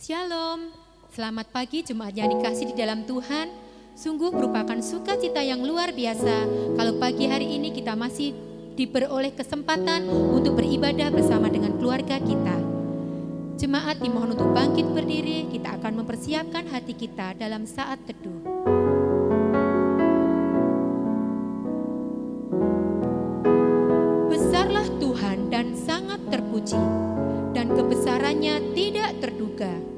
Shalom, selamat pagi jemaat yang dikasih di dalam Tuhan. Sungguh merupakan sukacita yang luar biasa kalau pagi hari ini kita masih diperoleh kesempatan untuk beribadah bersama dengan keluarga kita. Jemaat dimohon untuk bangkit berdiri, kita akan mempersiapkan hati kita dalam saat teduh. Besarlah Tuhan dan sangat terpuji, dan kebesarannya tidak terduga.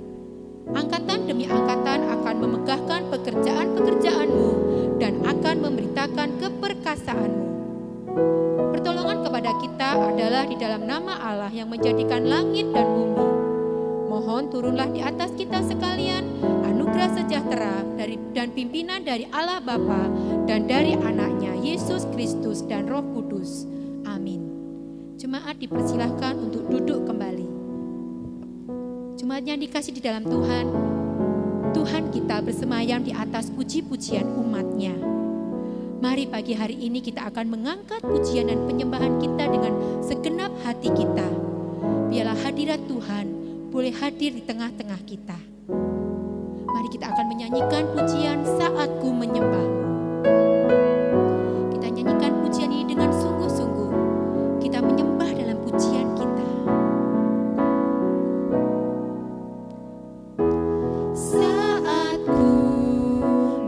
Angkatan demi angkatan akan memegahkan pekerjaan-pekerjaanmu dan akan memberitakan keperkasaanmu. Pertolongan kepada kita adalah di dalam nama Allah yang menjadikan langit dan bumi. Mohon turunlah di atas kita sekalian anugerah sejahtera dan pimpinan dari Allah Bapa dan dari anaknya Yesus Kristus dan Roh Kudus. Amin. Jemaat dipersilahkan untuk duduk kembali. Jemaat yang dikasih di dalam Tuhan, Tuhan kita bersemayam di atas puji-pujian umat-Nya. Mari pagi hari ini kita akan mengangkat pujian dan penyembahan kita dengan segenap hati kita. Biarlah hadirat Tuhan boleh hadir di tengah-tengah kita. Mari kita akan menyanyikan pujian Saat Ku Menyembah-Mu. Kita nyanyikan pujian ini dengan sungguh-sungguh. Kita menyembah dalam pujian kita. Saat ku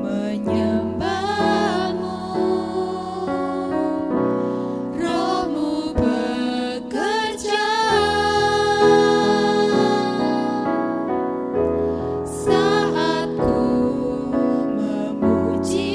menyembah-Mu, Roh-Mu bekerja. Saat ku memuji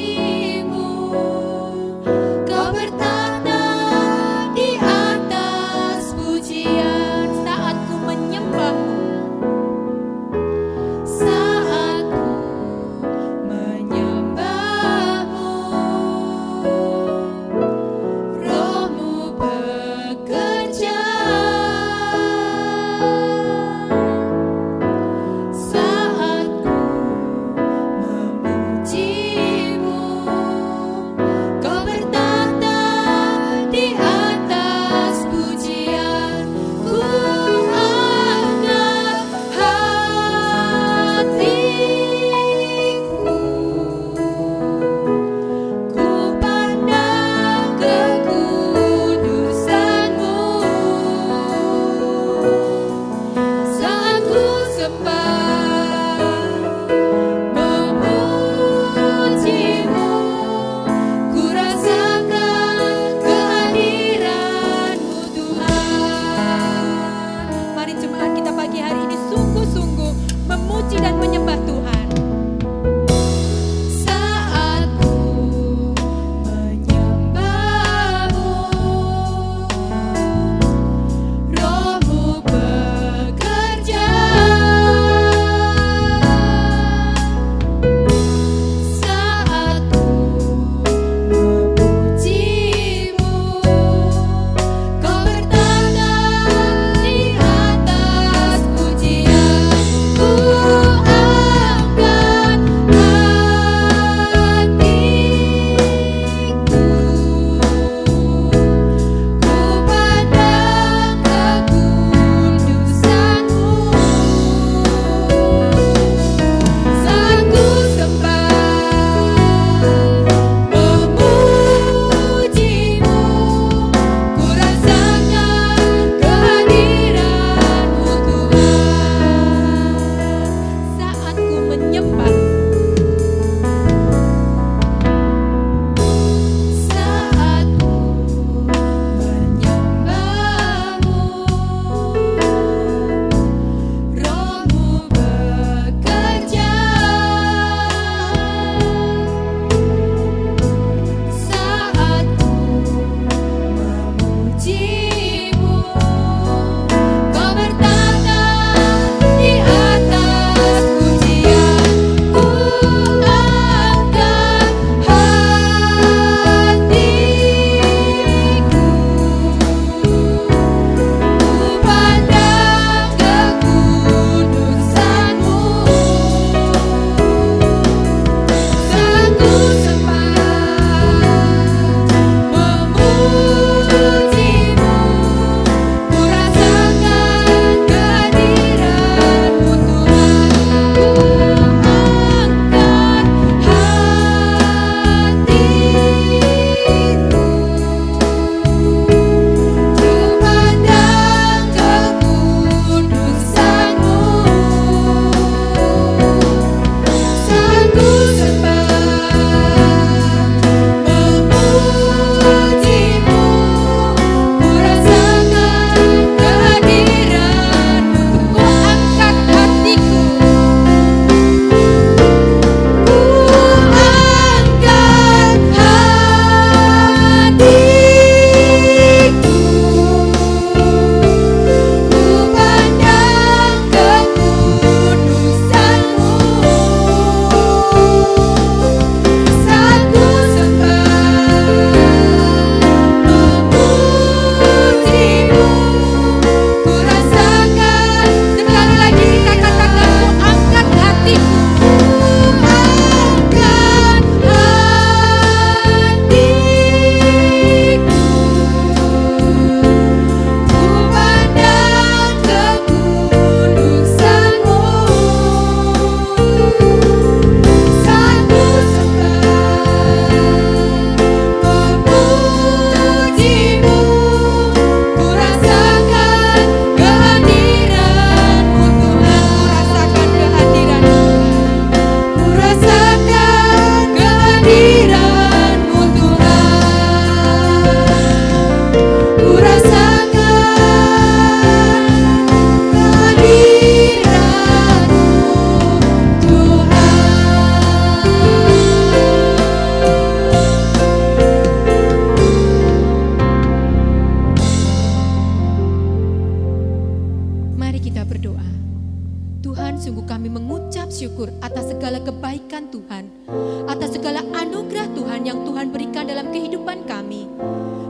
anugerah Tuhan yang Tuhan berikan dalam kehidupan kami.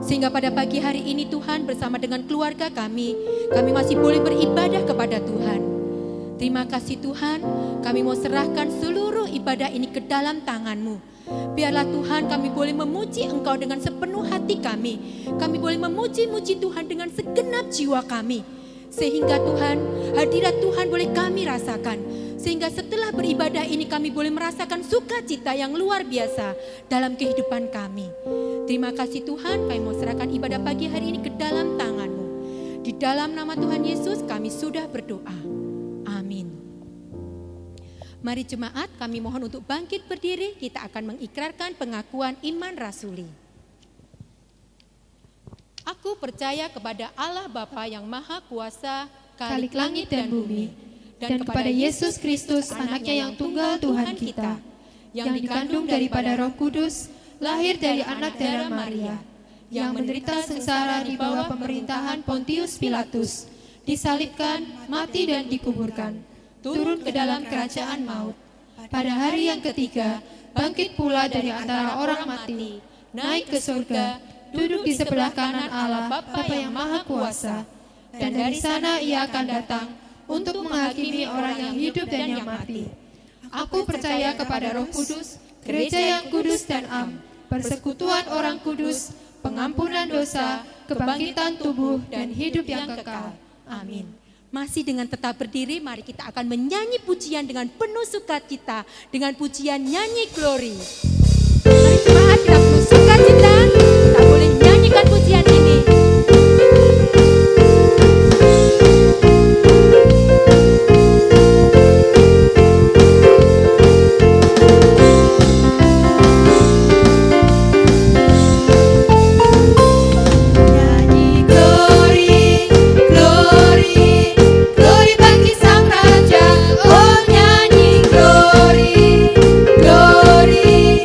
Sehingga pada pagi hari ini Tuhan bersama dengan keluarga kami masih boleh beribadah kepada Tuhan. Terima kasih Tuhan, kami mau serahkan seluruh ibadah ini ke dalam tangan-Mu. Biarlah Tuhan kami boleh memuji Engkau dengan sepenuh hati kami. Kami boleh memuji-muji Tuhan dengan segenap jiwa kami. Sehingga Tuhan, hadirat Tuhan boleh kami rasakan. Sehingga setelah beribadah ini kami boleh merasakan sukacita yang luar biasa dalam kehidupan kami. Terima kasih Tuhan, kami mau serahkan ibadah pagi hari ini ke dalam tangan-Mu. Di dalam nama Tuhan Yesus kami sudah berdoa. Amin. Mari jemaat, kami mohon untuk bangkit berdiri, kita akan mengikrarkan pengakuan iman rasuli. Aku percaya kepada Allah Bapa yang Maha Kuasa, Khalik langit dan bumi, dan kepada Yesus Kristus, anaknya yang tunggal Tuhan kita, yang dikandung daripada Roh Kudus, lahir dari anak darah Maria, yang menderita sengsara di bawah pemerintahan Pontius Pilatus, disalibkan, mati dan dikuburkan, turun ke dalam kerajaan maut. Pada hari yang ketiga, bangkit pula dari antara orang mati, naik ke surga, duduk di sebelah kanan Allah Bapa yang Maha Kuasa, dan dari sana Ia akan datang untuk menghakimi orang yang hidup dan yang mati. Aku percaya kepada Roh Kudus, gereja yang kudus dan am, persekutuan orang kudus, pengampunan dosa, kebangkitan tubuh dan hidup yang kekal. Amin. Masih dengan tetap berdiri, mari kita akan menyanyi pujian dengan penuh sukacita dengan pujian nyanyi glory. Mari jemaat, kita penuh sukacita, kita boleh nyanyikan pujian ini. Glory,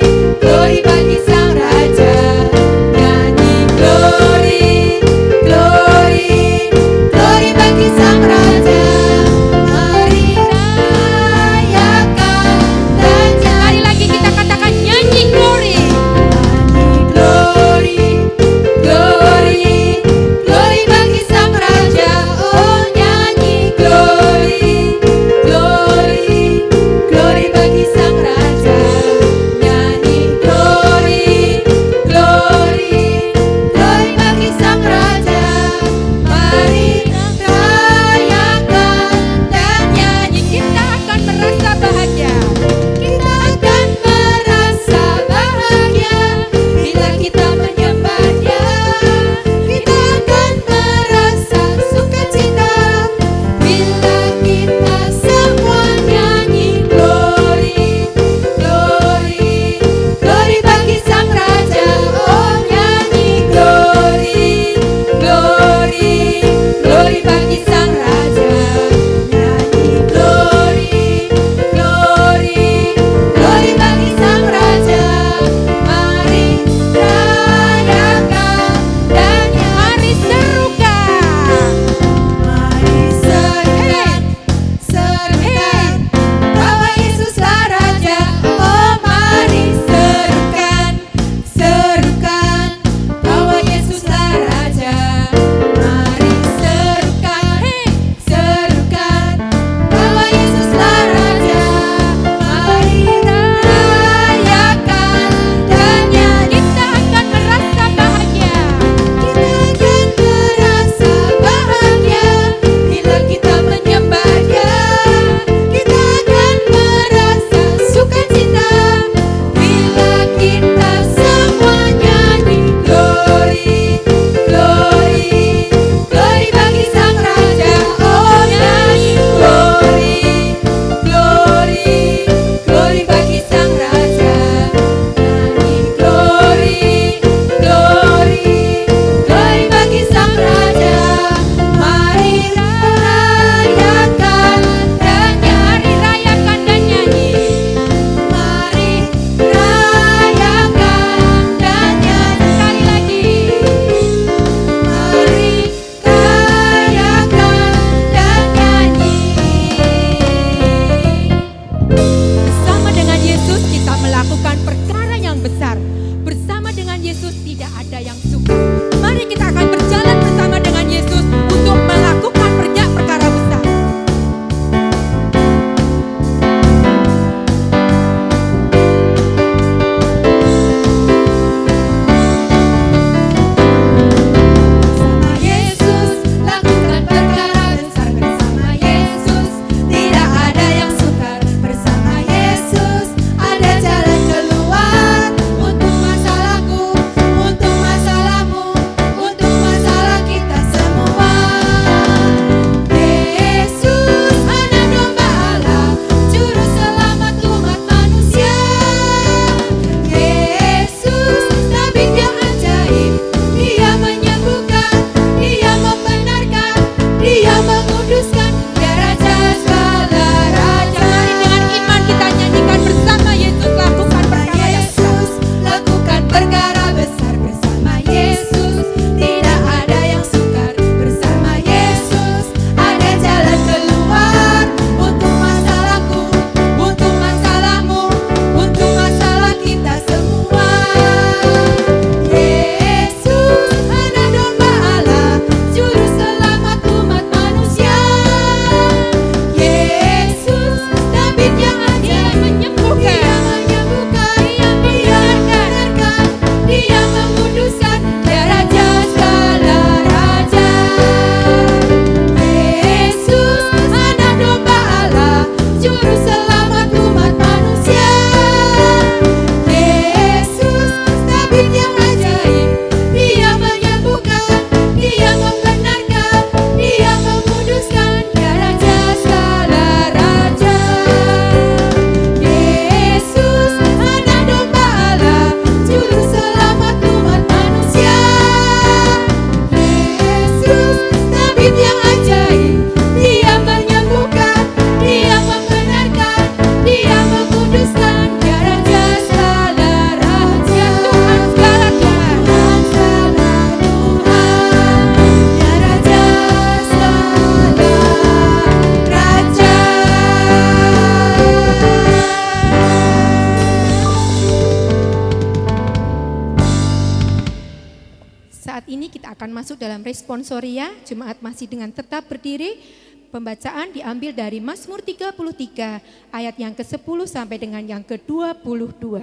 ini kita akan masuk dalam responsoria. Jemaat masih dengan tetap berdiri. Pembacaan diambil dari Mazmur 33 ayat yang ke-10 sampai dengan yang ke-22.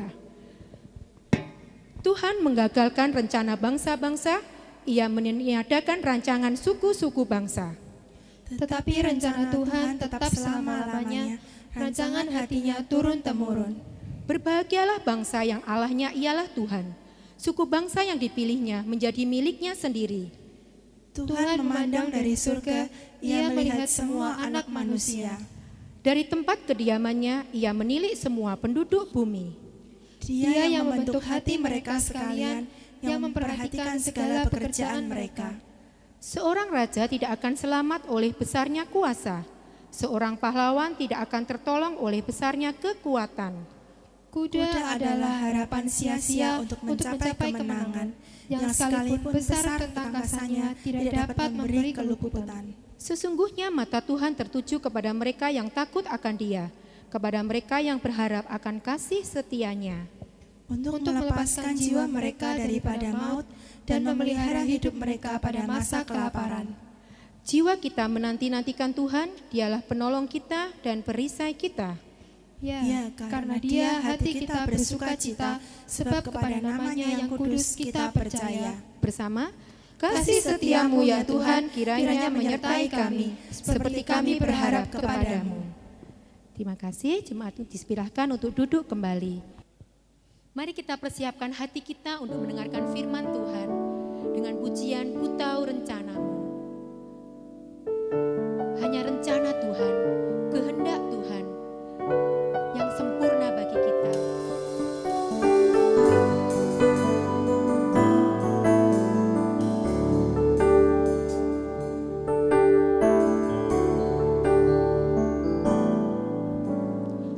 Tuhan menggagalkan rencana bangsa-bangsa, Ia meniadakan rancangan suku-suku bangsa. Tetapi rencana Tuhan tetap selama-lamanya, rancangan hatinya turun-temurun. Berbahagialah bangsa yang Allahnya ialah Tuhan, suku bangsa yang dipilihnya menjadi miliknya sendiri. Tuhan memandang dari surga, Ia melihat semua anak manusia. Dari tempat kediamannya, Ia menilik semua penduduk bumi. Dia yang membentuk hati mereka sekalian, yang memperhatikan segala pekerjaan mereka. Seorang raja tidak akan selamat oleh besarnya kuasa. Seorang pahlawan tidak akan tertolong oleh besarnya kekuatan. Kuda adalah harapan sia-sia untuk mencapai kemenangan, yang sekalipun besar ketangkasannya tidak dapat memberi keluputan. Sesungguhnya mata Tuhan tertuju kepada mereka yang takut akan Dia, kepada mereka yang berharap akan kasih setianya. Untuk melepaskan jiwa mereka daripada maut dan memelihara hidup mereka pada masa kelaparan. Jiwa kita menanti-nantikan Tuhan, Dialah penolong kita dan perisai kita. Ya, karena Dia hati kita bersuka cita, sebab kepada namanya yang kudus kita percaya. Bersama, kasih setiamu ya Tuhan kiranya menyertai kami, seperti kami berharap kepadamu. Terima kasih, jemaat disilahkan untuk duduk kembali. Mari kita persiapkan hati kita untuk mendengarkan firman Tuhan dengan pujian Ku Tahu Rencanamu. Hanya rencana Tuhan, kehendak Tuhan yang sempurna bagi kita.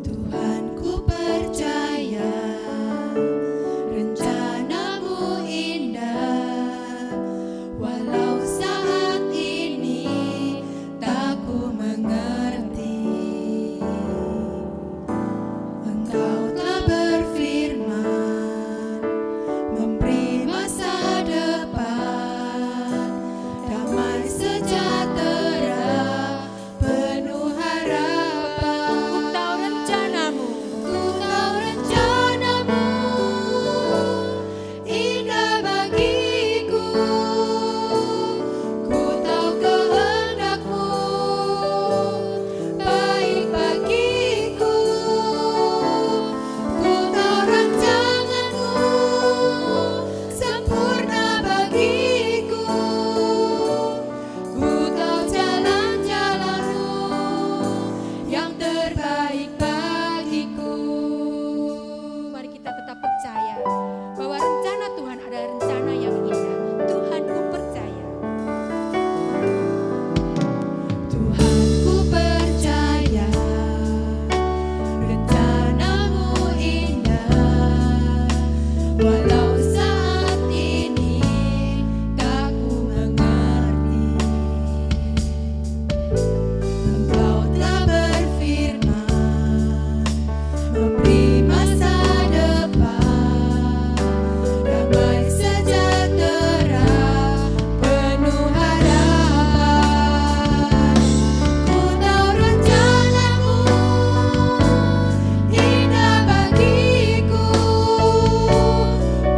Tuhan, ku percaya rencanamu indah, walau saat ini tak ku mengerti. Engkau telah berfirman, memberi masa depan, damai sejahtera, penuh harapan. Ku tahu rencanamu, Ku tahu rencanamu indah bagiku. Ku tahu kehendakmu baik bagiku. Ku tahu rancanganmu sempurna bagiku. Ku tahu jalan-jalanmu yang terbaik bagiku. mari kita tetap percaya bahwa rencana Tuhan adalah rencana yang indah. Tuhan, ku percaya. Tuhan, ku percaya rencanamu indah, walau saat ini tak ku mengerti. Engkau telah berfirman, memberi masa depan, damai sejahtera, penuh harapan. Ku tahu rencanamu indah bagiku. Ku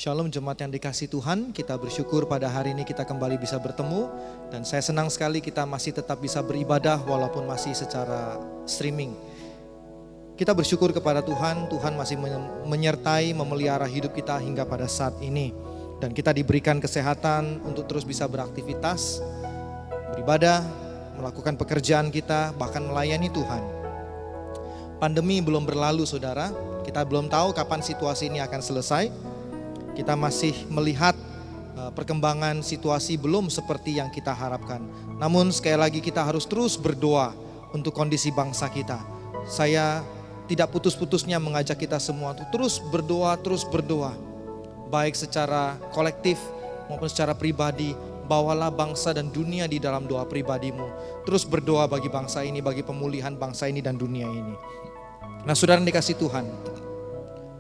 Shalom jemaat yang dikasih Tuhan, kita bersyukur pada hari ini kita kembali bisa bertemu. Dan saya senang sekali kita masih tetap bisa beribadah walaupun masih secara streaming. Kita bersyukur kepada Tuhan, Tuhan masih menyertai, memelihara hidup kita hingga pada saat ini. Dan kita diberikan kesehatan untuk terus bisa beraktivitas, beribadah, melakukan pekerjaan kita, bahkan melayani Tuhan. Pandemi belum berlalu saudara, kita belum tahu kapan situasi ini akan selesai. Kita masih melihat perkembangan situasi belum seperti yang kita harapkan. Namun sekali lagi kita harus terus berdoa untuk kondisi bangsa kita. Saya tidak putus-putusnya mengajak kita semua untuk terus berdoa. Baik secara kolektif maupun secara pribadi. Bawalah bangsa dan dunia di dalam doa pribadimu. Terus berdoa bagi bangsa ini, bagi pemulihan bangsa ini dan dunia ini. Nah saudara yang dikasih Tuhan,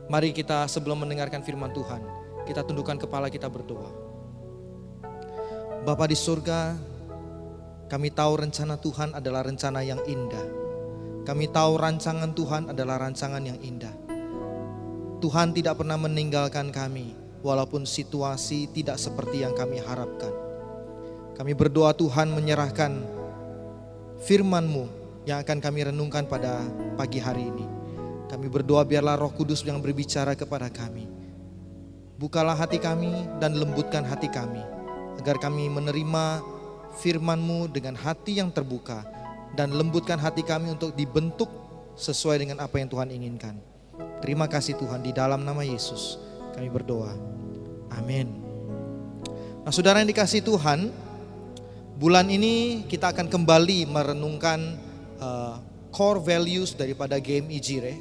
mari kita sebelum mendengarkan firman Tuhan, kita tundukkan kepala kita berdoa. Bapa di surga, kami tahu rencana Tuhan adalah rencana yang indah. Kami tahu rancangan Tuhan adalah rancangan yang indah. Tuhan tidak pernah meninggalkan kami, walaupun situasi tidak seperti yang kami harapkan. Kami berdoa Tuhan menyerahkan firman-Mu yang akan kami renungkan pada pagi hari ini. Kami berdoa biarlah Roh Kudus yang berbicara kepada kami. Bukalah hati kami dan lembutkan hati kami, agar kami menerima firman-Mu dengan hati yang terbuka, dan lembutkan hati kami untuk dibentuk sesuai dengan apa yang Tuhan inginkan. Terima kasih Tuhan, di dalam nama Yesus kami berdoa. Amin. Nah saudara yang dikasih Tuhan, bulan ini kita akan kembali merenungkan core values daripada game Ijire.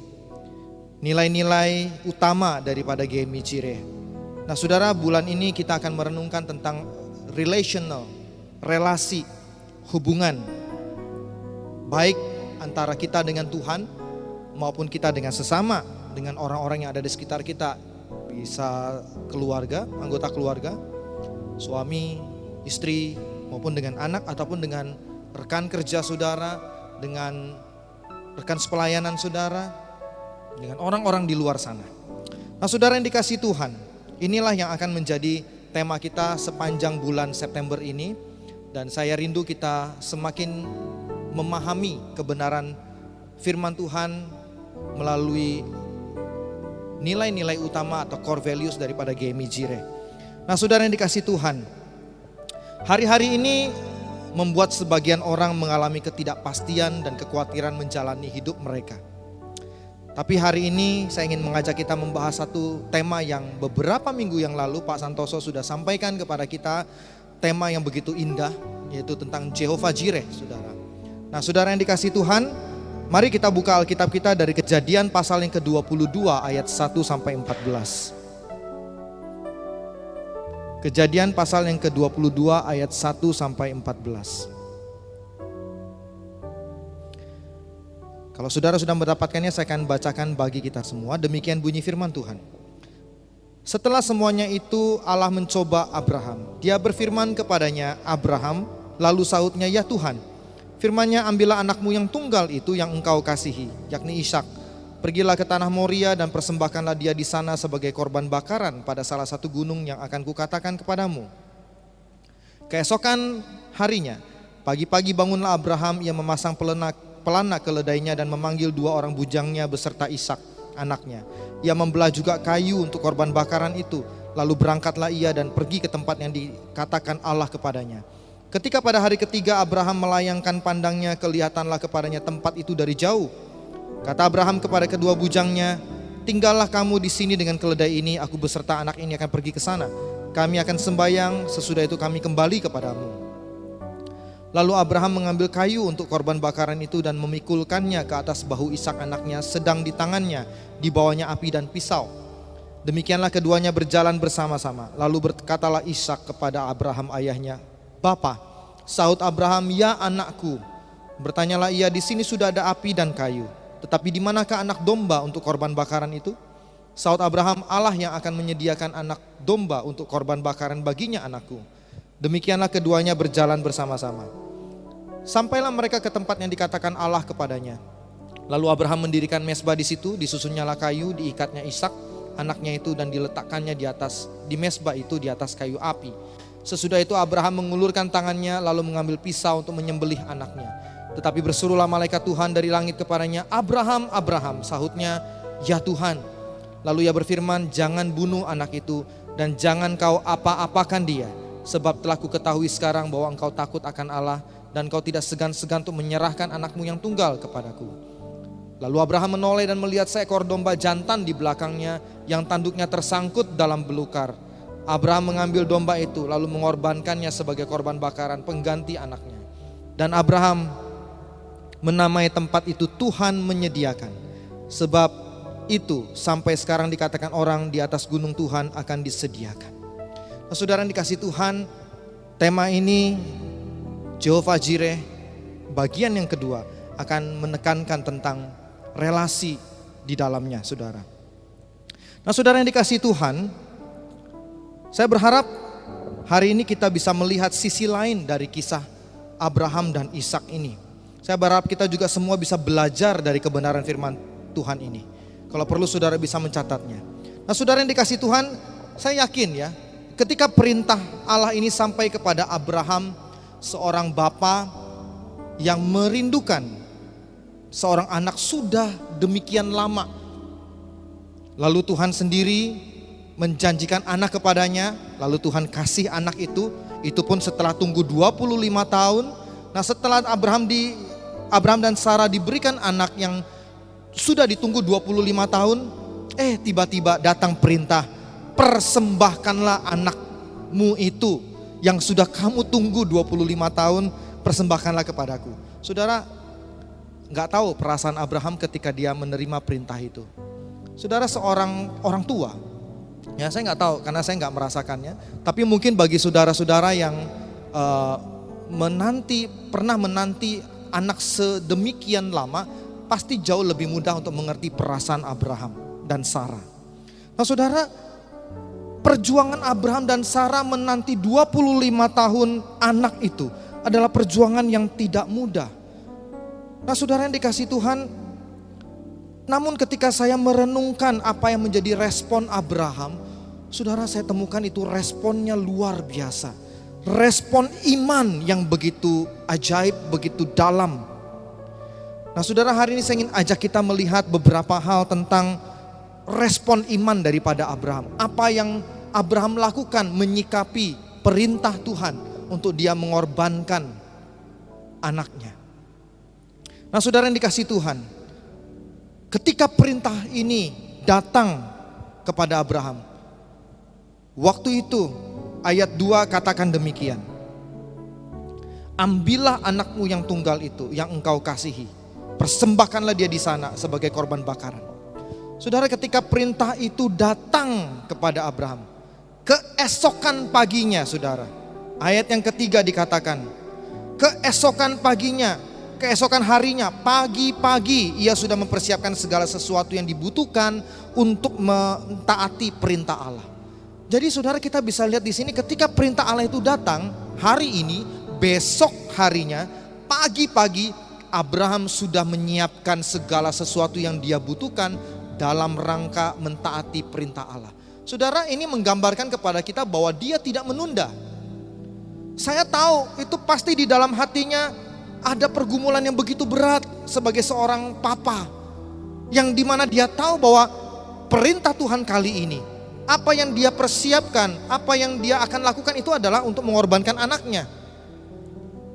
Nilai-nilai utama daripada game Ijire. Nah saudara, bulan ini kita akan merenungkan tentang relational, relasi, hubungan. Baik antara kita dengan Tuhan maupun kita dengan sesama, dengan orang-orang yang ada di sekitar kita. Bisa keluarga, anggota keluarga, suami, istri, maupun dengan anak ataupun dengan rekan kerja saudara, dengan rekan sepelayanan saudara, dengan orang-orang di luar sana. Nah saudara yang dikasih Tuhan, inilah yang akan menjadi tema kita sepanjang bulan September ini. Dan saya rindu kita semakin memahami kebenaran firman Tuhan melalui nilai-nilai utama atau core values daripada GMI Jire. Nah saudara yang dikasih Tuhan, hari-hari ini membuat sebagian orang mengalami ketidakpastian dan kekhawatiran menjalani hidup mereka. Tapi hari ini saya ingin mengajak kita membahas satu tema yang beberapa minggu yang lalu Pak Santoso sudah sampaikan kepada kita. Tema yang begitu indah, yaitu tentang Jehovah Jireh saudara. Nah saudara yang dikasih Tuhan, mari kita buka Alkitab kita dari Kejadian pasal yang ke-22 ayat 1 sampai 14. Kejadian pasal yang ke-22 ayat 1 sampai 14. Kalau saudara sudah mendapatkannya, saya akan bacakan bagi kita semua. Demikian bunyi firman Tuhan. Setelah semuanya itu Allah mencoba Abraham. Dia berfirman kepadanya, Abraham, lalu sahutnya, ya Tuhan. Firman-Nya, ambillah anakmu yang tunggal itu yang engkau kasihi, yakni Ishak. Pergilah ke tanah Moria dan persembahkanlah dia di sana sebagai korban bakaran pada salah satu gunung yang akan kukatakan kepadamu. Keesokan harinya, pagi-pagi bangunlah Abraham, ia memasang pelana keledainya dan memanggil 2 orang bujangnya beserta Ishak, anaknya. Ia membelah juga kayu untuk korban bakaran itu. Lalu berangkatlah ia dan pergi ke tempat yang dikatakan Allah kepadanya. Ketika pada hari ketiga Abraham melayangkan pandangnya, kelihatanlah kepadanya tempat itu dari jauh. Kata Abraham kepada kedua bujangnya, tinggallah kamu di sini dengan keledai ini, aku beserta anak ini akan pergi ke sana. Kami akan sembahyang, sesudah itu kami kembali kepadamu. Lalu Abraham mengambil kayu untuk korban bakaran itu dan memikulkannya ke atas bahu Ishak anaknya, sedang di tangannya dibawanya api dan pisau. Demikianlah keduanya berjalan bersama-sama. Lalu berkatalah Ishak kepada Abraham ayahnya, Bapa. Sahut Abraham, ya anakku. Bertanyalah ia, di sini sudah ada api dan kayu, tetapi di manakah anak domba untuk korban bakaran itu? Sahut Abraham, Allah yang akan menyediakan anak domba untuk korban bakaran baginya anakku. Demikianlah keduanya berjalan bersama-sama. Sampailah mereka ke tempat yang dikatakan Allah kepadanya. Lalu Abraham mendirikan mezbah di situ, disusunnyalah kayu, diikatnya Ishak anaknya itu dan diletakkannya di mezbah itu di atas kayu api. Sesudah itu Abraham mengulurkan tangannya lalu mengambil pisau untuk menyembelih anaknya. Tetapi berserulah malaikat Tuhan dari langit kepadanya, "Abraham, Abraham." Sahutnya, "Ya Tuhan." Lalu ia berfirman, "Jangan bunuh anak itu dan jangan kau apa-apakan dia. Sebab telah kuketahui sekarang bahwa engkau takut akan Allah dan kau tidak segan-segan untuk menyerahkan anakmu yang tunggal kepadaku." Lalu Abraham menoleh dan melihat seekor domba jantan di belakangnya yang tanduknya tersangkut dalam belukar. Abraham mengambil domba itu lalu mengorbankannya sebagai korban bakaran pengganti anaknya. Dan Abraham menamai tempat itu Tuhan menyediakan. Sebab itu sampai sekarang dikatakan orang di atas gunung Tuhan akan disediakan. Nah, saudara yang dikasih Tuhan, tema ini Jehovah Jireh bagian yang kedua akan menekankan tentang relasi di dalamnya, saudara. Nah, saudara yang dikasih Tuhan, saya berharap hari ini kita bisa melihat sisi lain dari kisah Abraham dan Ishak ini. Saya berharap kita juga semua bisa belajar dari kebenaran firman Tuhan ini. Kalau perlu saudara bisa mencatatnya. Nah, saudara yang dikasih Tuhan, saya yakin ya, ketika perintah Allah ini sampai kepada Abraham, seorang bapa yang merindukan seorang anak sudah demikian lama. Lalu Tuhan sendiri menjanjikan anak kepadanya, lalu Tuhan kasih anak itu pun setelah tunggu 25 tahun. Nah, setelah Abraham dan Sarah diberikan anak yang sudah ditunggu 25 tahun, tiba-tiba datang perintah, persembahkanlah anakmu itu yang sudah kamu tunggu 25 tahun, persembahkanlah kepadaku. Saudara, nggak tahu perasaan Abraham ketika dia menerima perintah itu. Saudara, seorang orang tua, ya saya nggak tahu karena saya nggak merasakannya. Tapi mungkin bagi saudara-saudara yang pernah menanti anak sedemikian lama, pasti jauh lebih mudah untuk mengerti perasaan Abraham dan Sarah. Nah, saudara, perjuangan Abraham dan Sarah menanti 25 tahun anak itu adalah perjuangan yang tidak mudah. Nah, saudara yang dikasih Tuhan, namun ketika saya merenungkan apa yang menjadi respon Abraham, saudara, saya temukan itu responnya luar biasa. Respon iman yang begitu ajaib, begitu dalam. Nah, saudara, hari ini saya ingin ajak kita melihat beberapa hal tentang respon iman daripada Abraham. Apa yang Abraham lakukan menyikapi perintah Tuhan untuk dia mengorbankan anaknya. Nah, saudara yang dikasih Tuhan, ketika perintah ini datang kepada Abraham, waktu itu ayat 2 katakan demikian, "Ambillah anakmu yang tunggal itu yang engkau kasihi, persembahkanlah dia di sana sebagai korban bakaran." Saudara, ketika perintah itu datang kepada Abraham, keesokan paginya, saudara, ayat yang ketiga dikatakan, keesokan harinya, pagi-pagi ia sudah mempersiapkan segala sesuatu yang dibutuhkan untuk mentaati perintah Allah. Jadi saudara, kita bisa lihat di sini ketika perintah Allah itu datang hari ini, besok harinya, pagi-pagi Abraham sudah menyiapkan segala sesuatu yang dia butuhkan dalam rangka mentaati perintah Allah. Saudara, ini menggambarkan kepada kita bahwa dia tidak menunda. Saya tahu itu pasti di dalam hatinya ada pergumulan yang begitu berat sebagai seorang papa, yang dimana dia tahu bahwa perintah Tuhan kali ini, apa yang dia persiapkan, apa yang dia akan lakukan itu adalah untuk mengorbankan anaknya.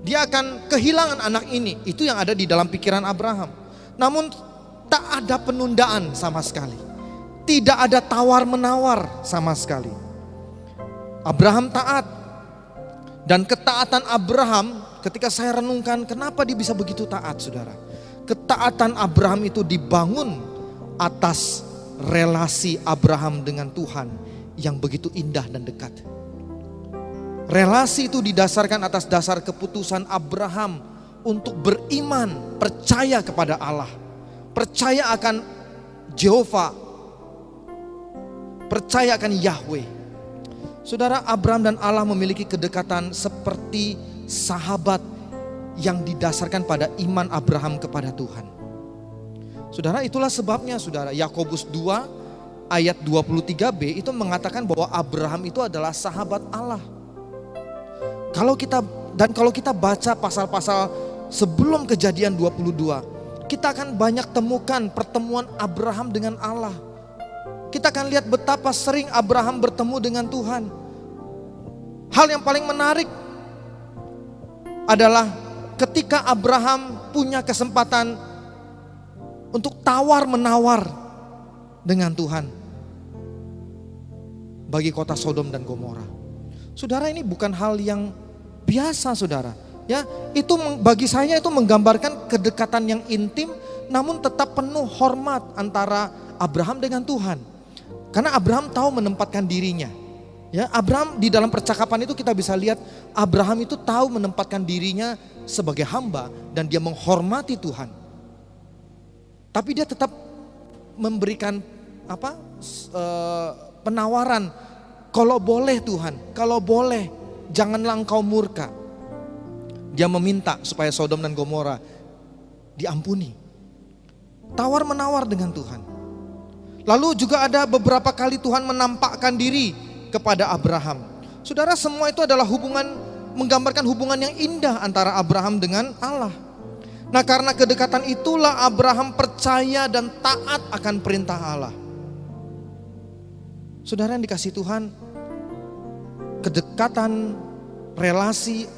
Dia akan kehilangan anak ini, itu yang ada di dalam pikiran Abraham. Namun tak ada penundaan sama sekali, tidak ada tawar-menawar sama sekali. Abraham taat, dan ketaatan Abraham, ketika saya renungkan kenapa dia bisa begitu taat, saudara. Ketaatan Abraham itu dibangun atas relasi Abraham dengan Tuhan yang begitu indah dan dekat. Relasi itu didasarkan atas dasar keputusan Abraham untuk beriman, percaya kepada Allah, percaya akan Jehovah, percaya akan Yahweh. Saudara, Abraham dan Allah memiliki kedekatan seperti sahabat yang didasarkan pada iman Abraham kepada Tuhan. Saudara, itulah sebabnya saudara, Yakobus 2 ayat 23b itu mengatakan bahwa Abraham itu adalah sahabat Allah. Kalau kita baca pasal-pasal sebelum Kejadian 22, kita akan banyak temukan pertemuan Abraham dengan Allah. Kita akan lihat betapa sering Abraham bertemu dengan Tuhan. Hal yang paling menarik adalah ketika Abraham punya kesempatan untuk tawar-menawar dengan Tuhan bagi kota Sodom dan Gomora. Saudara, ini bukan hal yang biasa, saudara. Ya, itu bagi saya itu menggambarkan kedekatan yang intim namun tetap penuh hormat antara Abraham dengan Tuhan. Karena Abraham tahu menempatkan dirinya. Ya, Abraham di dalam percakapan itu kita bisa lihat Abraham itu tahu menempatkan dirinya sebagai hamba dan dia menghormati Tuhan. Tapi dia tetap memberikan penawaran, kalau boleh Tuhan, kalau boleh janganlah engkau murka. Dia meminta supaya Sodom dan Gomora diampuni. Tawar menawar dengan Tuhan. Lalu juga ada beberapa kali Tuhan menampakkan diri kepada Abraham. Saudara, semua itu adalah menggambarkan hubungan yang indah antara Abraham dengan Allah. Nah, karena kedekatan itulah Abraham percaya dan taat akan perintah Allah. Saudara yang dikasihi Tuhan, kedekatan relasi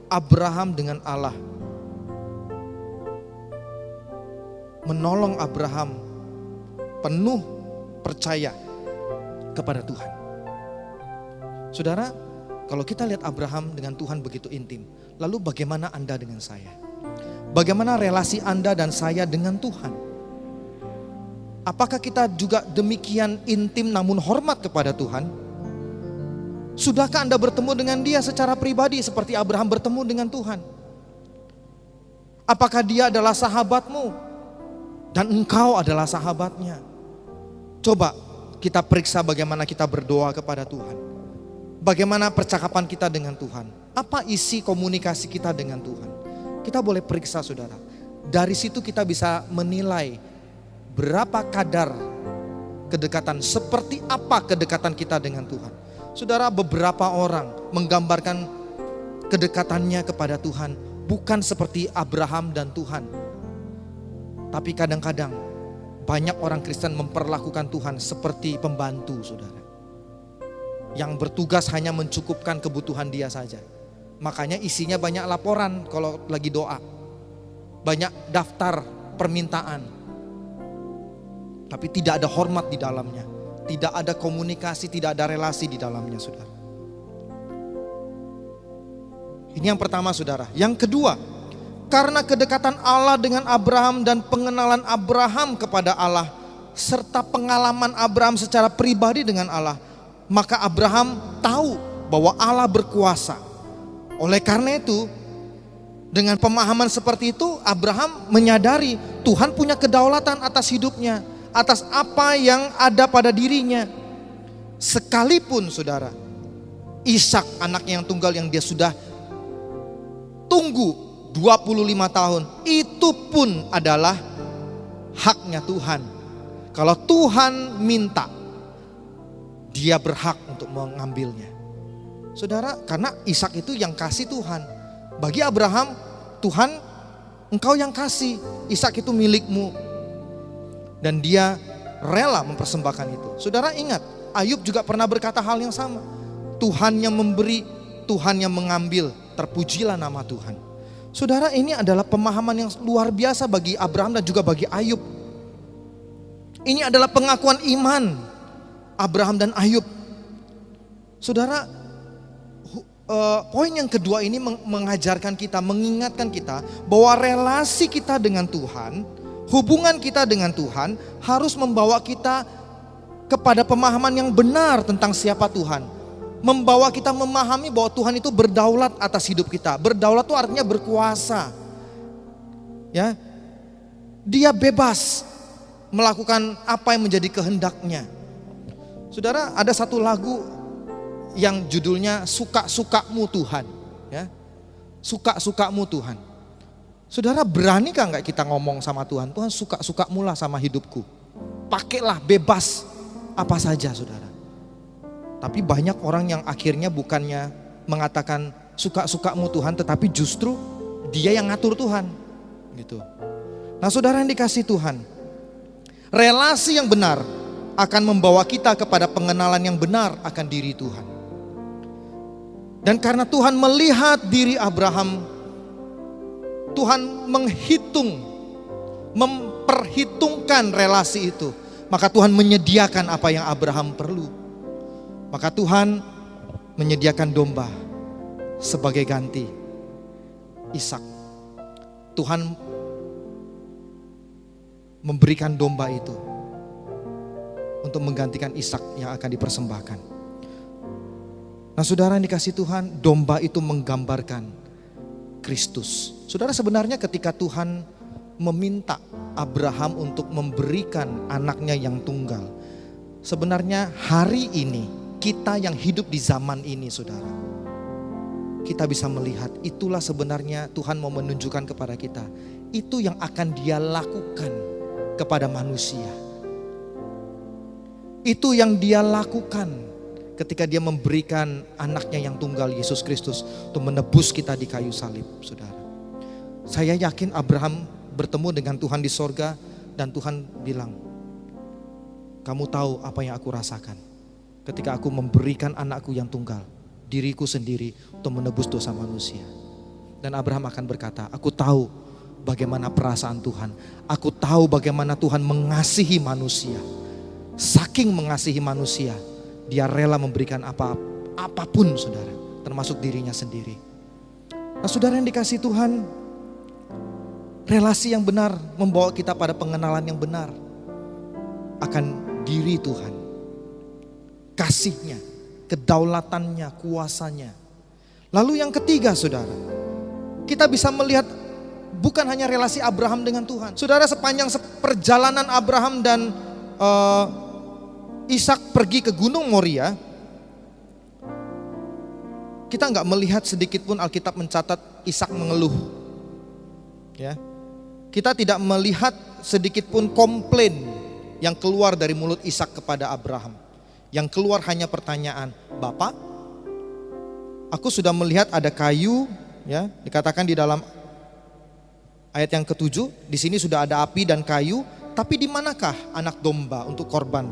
Abraham dengan Allah menolong Abraham penuh percaya kepada Tuhan. Saudara, kalau kita lihat Abraham dengan Tuhan begitu intim, lalu bagaimana Anda dengan saya? Bagaimana relasi Anda dan saya dengan Tuhan? Apakah kita juga demikian intim namun hormat kepada Tuhan? Sudahkah Anda bertemu dengan Dia secara pribadi seperti Abraham bertemu dengan Tuhan? Apakah Dia adalah sahabatmu dan engkau adalah sahabatnya? Coba kita periksa bagaimana kita berdoa kepada Tuhan. Bagaimana percakapan kita dengan Tuhan? Apa isi komunikasi kita dengan Tuhan? Kita boleh periksa, saudara. Dari situ kita bisa menilai berapa kadar kedekatan, seperti apa kedekatan kita dengan Tuhan. Saudara, beberapa orang menggambarkan kedekatannya kepada Tuhan bukan seperti Abraham dan Tuhan. Tapi kadang-kadang banyak orang Kristen memperlakukan Tuhan seperti pembantu, saudara. Yang bertugas hanya mencukupkan kebutuhan dia saja. Makanya isinya banyak laporan kalau lagi doa. Banyak daftar permintaan. Tapi tidak ada hormat di dalamnya. Tidak ada komunikasi, tidak ada relasi di dalamnya, saudara. Ini yang pertama, saudara. Yang kedua, karena kedekatan Allah dengan Abraham dan pengenalan Abraham kepada Allah, serta pengalaman Abraham secara pribadi dengan Allah, maka Abraham tahu bahwa Allah berkuasa. Oleh karena itu, dengan pemahaman seperti itu, Abraham menyadari Tuhan punya kedaulatan atas hidupnya, atas apa yang ada pada dirinya. Sekalipun, saudara, Ishak anaknya yang tunggal yang dia sudah tunggu 25 tahun, itu pun adalah haknya Tuhan. Kalau Tuhan minta, dia berhak untuk mengambilnya. Saudara, karena Ishak itu yang kasih Tuhan. Bagi Abraham, Tuhan, engkau yang kasih, Ishak itu milikmu. Dan dia rela mempersembahkan itu. Saudara ingat, Ayub juga pernah berkata hal yang sama. Tuhan yang memberi, Tuhan yang mengambil, terpujilah nama Tuhan. Saudara, ini adalah pemahaman yang luar biasa bagi Abraham dan juga bagi Ayub. Ini adalah pengakuan iman Abraham dan Ayub. Saudara, poin yang kedua ini mengajarkan kita, mengingatkan kita bahwa relasi kita dengan Tuhan, hubungan kita dengan Tuhan harus membawa kita kepada pemahaman yang benar tentang siapa Tuhan. Membawa kita memahami bahwa Tuhan itu berdaulat atas hidup kita. Berdaulat itu artinya berkuasa. Ya, Dia bebas melakukan apa yang menjadi kehendaknya. Saudara, ada satu lagu yang judulnya Suka-sukamu Tuhan. Ya, Suka-sukamu Tuhan. Saudara, beranikah enggak kita ngomong sama Tuhan? Tuhan, suka-sukamu lah sama hidupku. Pakailah, bebas apa saja saudara. Tapi banyak orang yang akhirnya bukannya mengatakan suka-sukamu Tuhan, tetapi justru dia yang ngatur Tuhan gitu. Nah saudara yang dikasih Tuhan, relasi yang benar akan membawa kita kepada pengenalan yang benar akan diri Tuhan. Dan karena Tuhan melihat diri Abraham, Tuhan memperhitungkan relasi itu. Maka Tuhan menyediakan apa yang Abraham perlu. Maka Tuhan menyediakan domba sebagai ganti Ishak. Tuhan memberikan domba itu untuk menggantikan Ishak yang akan dipersembahkan. Nah saudara yang dikasih Tuhan, domba itu menggambarkan Kristus. Saudara, sebenarnya ketika Tuhan meminta Abraham untuk memberikan anaknya yang tunggal, sebenarnya hari ini kita yang hidup di zaman ini saudara, kita bisa melihat itulah sebenarnya Tuhan mau menunjukkan kepada kita. Itu yang akan Dia lakukan kepada manusia. Itu yang Dia lakukan ketika Dia memberikan anaknya yang tunggal, Yesus Kristus, untuk menebus kita di kayu salib saudara. Saya yakin Abraham bertemu dengan Tuhan di sorga dan Tuhan bilang, kamu tahu apa yang aku rasakan ketika aku memberikan anakku yang tunggal, diriku sendiri, untuk menebus dosa manusia. Dan Abraham akan berkata, aku tahu bagaimana perasaan Tuhan. Aku tahu bagaimana Tuhan mengasihi manusia. Saking mengasihi manusia, Dia rela memberikan apapun saudara, termasuk dirinya sendiri. Nah saudara yang dikasih Tuhan, relasi yang benar membawa kita pada pengenalan yang benar akan diri Tuhan. Kasihnya, kedaulatannya, kuasanya. Lalu yang ketiga saudara, kita bisa melihat bukan hanya relasi Abraham dengan Tuhan. Saudara, sepanjang perjalanan Abraham dan Ishak pergi ke Gunung Moria, kita nggak melihat sedikit pun Alkitab mencatat Ishak mengeluh. Ya, kita tidak melihat sedikit pun komplain yang keluar dari mulut Ishak kepada Abraham. Yang keluar hanya pertanyaan, Bapak, aku sudah melihat ada kayu, ya, dikatakan di dalam ayat yang ke-7, di sini sudah ada api dan kayu, tapi di manakah anak domba untuk korban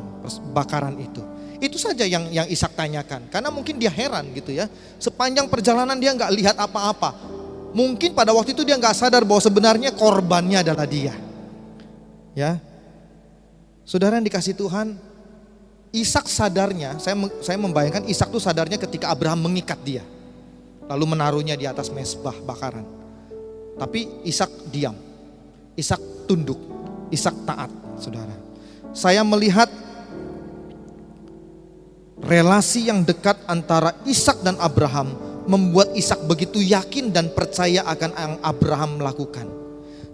bakaran itu? Itu saja yang Ishak tanyakan, karena mungkin dia heran gitu ya. Sepanjang perjalanan dia nggak lihat apa-apa. Mungkin pada waktu itu dia nggak sadar bahwa sebenarnya korbannya adalah dia. Ya, saudara yang dikasih Tuhan, Ishak sadarnya, saya membayangkan Ishak tuh sadarnya ketika Abraham mengikat dia, lalu menaruhnya di atas mezbah bakaran. Tapi Ishak diam, Ishak tunduk, Ishak taat, saudara. Saya melihat relasi yang dekat antara Ishak dan Abraham membuat Ishak begitu yakin dan percaya akan yang Abraham lakukan.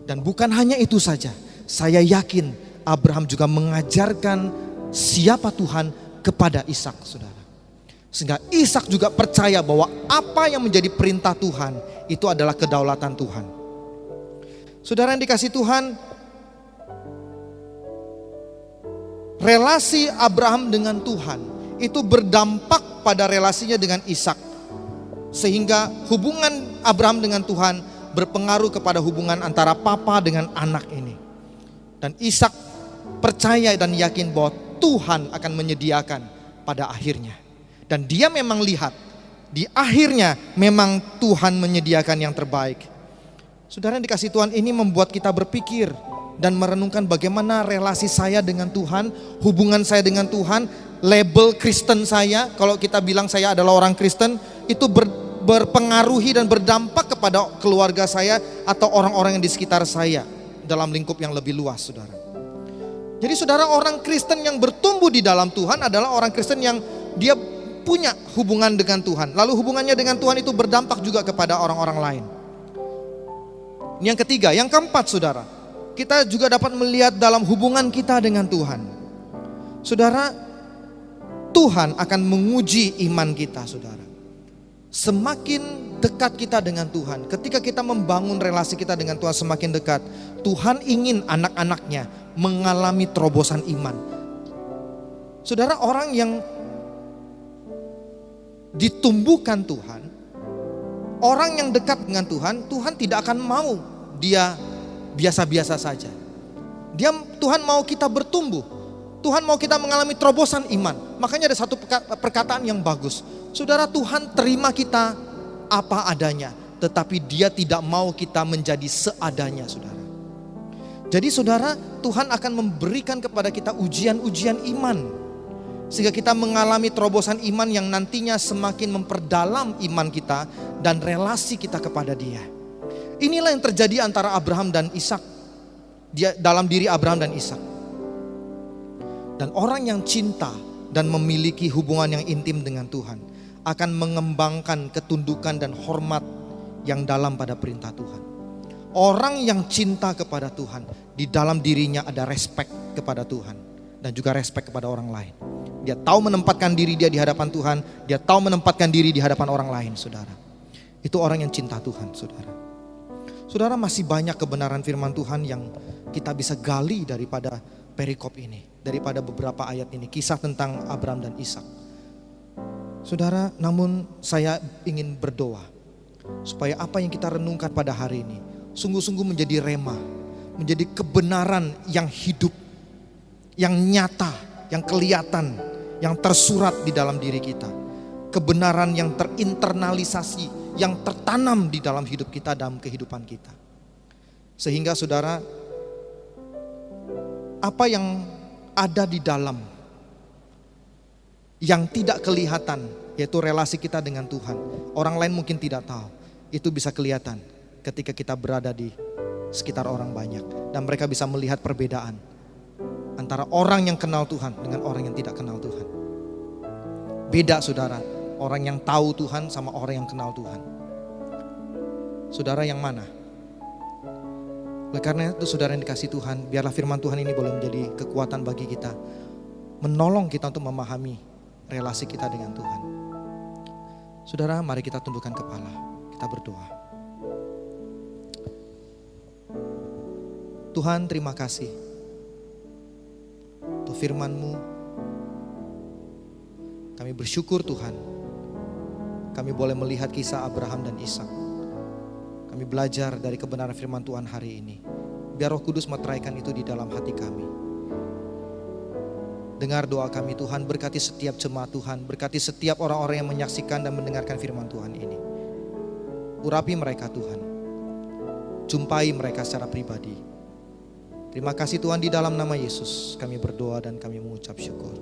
Dan bukan hanya itu saja, saya yakin Abraham juga mengajarkan siapa Tuhan kepada Ishak, saudara. Sehingga Ishak juga percaya bahwa apa yang menjadi perintah Tuhan itu adalah kedaulatan Tuhan. Saudara yang dikasih Tuhan, relasi Abraham dengan Tuhan itu berdampak pada relasinya dengan Ishak. Sehingga hubungan Abraham dengan Tuhan berpengaruh kepada hubungan antara papa dengan anak ini. Dan Ishak percaya dan yakin bahwa Tuhan akan menyediakan pada akhirnya. Dan dia memang lihat, di akhirnya memang Tuhan menyediakan yang terbaik. Saudara yang dikasih Tuhan, ini membuat kita berpikir dan merenungkan bagaimana relasi saya dengan Tuhan, hubungan saya dengan Tuhan, label Kristen saya, kalau kita bilang saya adalah orang Kristen, itu berpengaruhi dan berdampak kepada keluarga saya atau orang-orang yang di sekitar saya dalam lingkup yang lebih luas, saudara. Jadi saudara, orang Kristen yang bertumbuh di dalam Tuhan adalah orang Kristen yang dia punya hubungan dengan Tuhan. Lalu hubungannya dengan Tuhan itu berdampak juga kepada orang-orang lain. Yang ketiga, yang keempat saudara, kita juga dapat melihat dalam hubungan kita dengan Tuhan. Saudara, Tuhan akan menguji iman kita, saudara. Semakin dekat kita dengan Tuhan, ketika kita membangun relasi kita dengan Tuhan semakin dekat, Tuhan ingin anak-anaknya mengalami terobosan iman. Saudara, orang yang ditumbuhkan Tuhan, orang yang dekat dengan Tuhan, Tuhan tidak akan mau dia biasa-biasa saja. Tuhan mau kita bertumbuh. Tuhan mau kita mengalami terobosan iman. Makanya ada satu perkataan yang bagus. Saudara, Tuhan terima kita apa adanya, tetapi Dia tidak mau kita menjadi seadanya, saudara. Jadi saudara, Tuhan akan memberikan kepada kita ujian-ujian iman, sehingga kita mengalami terobosan iman yang nantinya semakin memperdalam iman kita dan relasi kita kepada Dia. Inilah yang terjadi antara Abraham dan Ishak, dalam diri Abraham dan Ishak. Dan orang yang cinta dan memiliki hubungan yang intim dengan Tuhan akan mengembangkan ketundukan dan hormat yang dalam pada perintah Tuhan. Orang yang cinta kepada Tuhan, di dalam dirinya ada respect kepada Tuhan dan juga respect kepada orang lain. Dia tahu menempatkan diri dia di hadapan Tuhan, dia tahu menempatkan diri di hadapan orang lain, saudara. Itu orang yang cinta Tuhan, saudara. Saudara, masih banyak kebenaran firman Tuhan yang kita bisa gali daripada perikop ini, daripada beberapa ayat ini, kisah tentang Abraham dan Ishak. Saudara, namun saya ingin berdoa supaya apa yang kita renungkan pada hari ini sungguh-sungguh menjadi rema, menjadi kebenaran yang hidup, yang nyata, yang kelihatan, yang tersurat di dalam diri kita. Kebenaran yang terinternalisasi, yang tertanam di dalam hidup kita, dalam kehidupan kita. Sehingga saudara, apa yang ada di dalam yang tidak kelihatan, yaitu relasi kita dengan Tuhan, orang lain mungkin tidak tahu, itu bisa kelihatan ketika kita berada di sekitar orang banyak, dan mereka bisa melihat perbedaan antara orang yang kenal Tuhan dengan orang yang tidak kenal Tuhan. Beda saudara, orang yang tahu Tuhan sama orang yang kenal Tuhan. Saudara yang mana? Oleh karena itu saudara yang dikasih Tuhan, biarlah firman Tuhan ini boleh menjadi kekuatan bagi kita, menolong kita untuk memahami relasi kita dengan Tuhan. Saudara, mari kita tundukkan kepala, kita berdoa. Tuhan, terima kasih untuk firman-Mu. Kami bersyukur Tuhan, kami boleh melihat kisah Abraham dan Ishak. Kami belajar dari kebenaran firman Tuhan hari ini. Biar Roh Kudus meteraikan itu di dalam hati kami. Dengar doa kami Tuhan, berkati setiap jemaat Tuhan, berkati setiap orang-orang yang menyaksikan dan mendengarkan firman Tuhan ini. Urapi mereka Tuhan, jumpai mereka secara pribadi. Terima kasih Tuhan, di dalam nama Yesus kami berdoa dan kami mengucap syukur.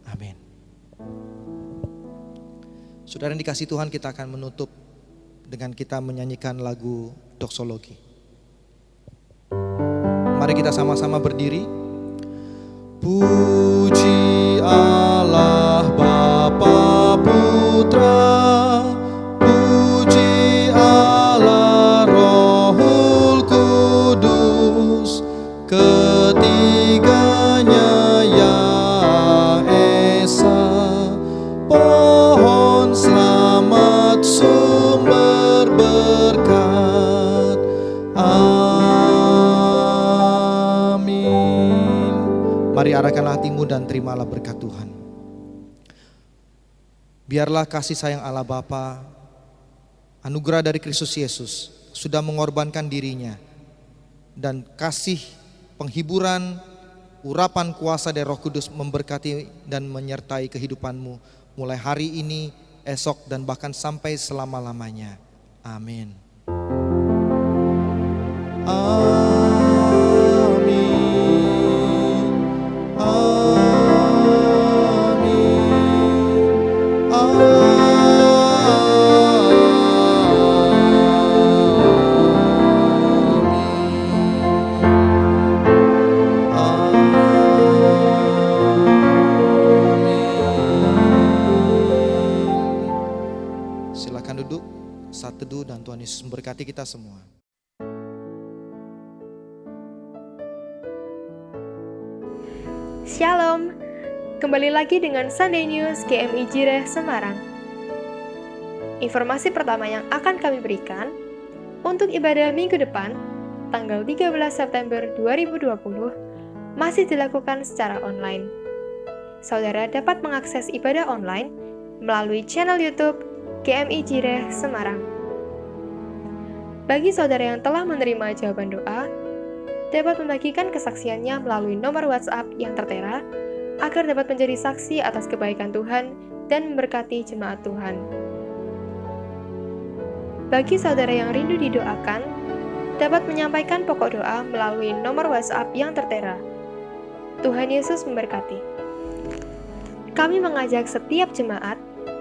Amin. Saudara yang dikasih Tuhan, kita akan menutup dengan kita menyanyikan lagu doksologi. Mari kita sama-sama berdiri. Puji Allah Bapa Putra, puji Allah Rohul Kudus, ketiganya yang esa, pohon selamat sumber berkat. Amin. Mari arahkanlah hatimu dan terimalah berkat Tuhan. Biarlah kasih sayang Allah Bapa, anugerah dari Kristus Yesus sudah mengorbankan dirinya, dan kasih penghiburan, urapan kuasa dari Roh Kudus memberkati dan menyertai kehidupanmu mulai hari ini, esok, dan bahkan sampai selama-lamanya. Amin. Amin. Silakan duduk, saat teduh, dan Tuhan Yesus memberkati kita semua. Shalom, kembali lagi dengan Sunday News GMI Jireh Semarang. Informasi pertama yang akan kami berikan, untuk ibadah minggu depan, tanggal 13 September 2020, masih dilakukan secara online. saudara dapat mengakses ibadah online melalui channel YouTube GMI Jireh Semarang. Bagi saudara yang telah menerima jawaban doa, dapat membagikan kesaksiannya melalui nomor WhatsApp yang tertera agar dapat menjadi saksi atas kebaikan Tuhan dan memberkati jemaat Tuhan. Bagi saudara yang rindu didoakan, dapat menyampaikan pokok doa melalui nomor WhatsApp yang tertera. Tuhan Yesus memberkati. Kami mengajak setiap jemaat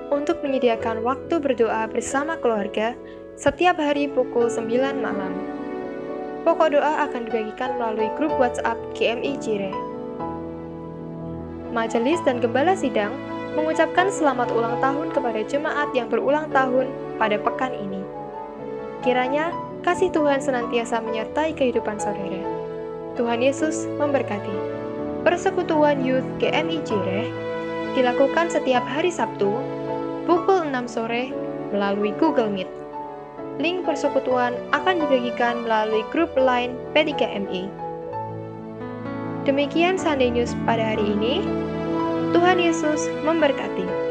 untuk menyediakan waktu berdoa bersama keluarga setiap hari pukul 9 malam. Pokok doa akan dibagikan melalui grup WhatsApp GMI Jireh. Majelis dan Gembala Sidang mengucapkan selamat ulang tahun kepada jemaat yang berulang tahun pada pekan ini. Kiranya kasih Tuhan senantiasa menyertai kehidupan saudara. Tuhan Yesus memberkati. Persekutuan Youth GMI Jireh dilakukan setiap hari Sabtu pukul 6 sore melalui Google Meet. Link persekutuan akan dibagikan melalui grup Line P3MI. Demikian Sunday News pada hari ini. Tuhan Yesus memberkati.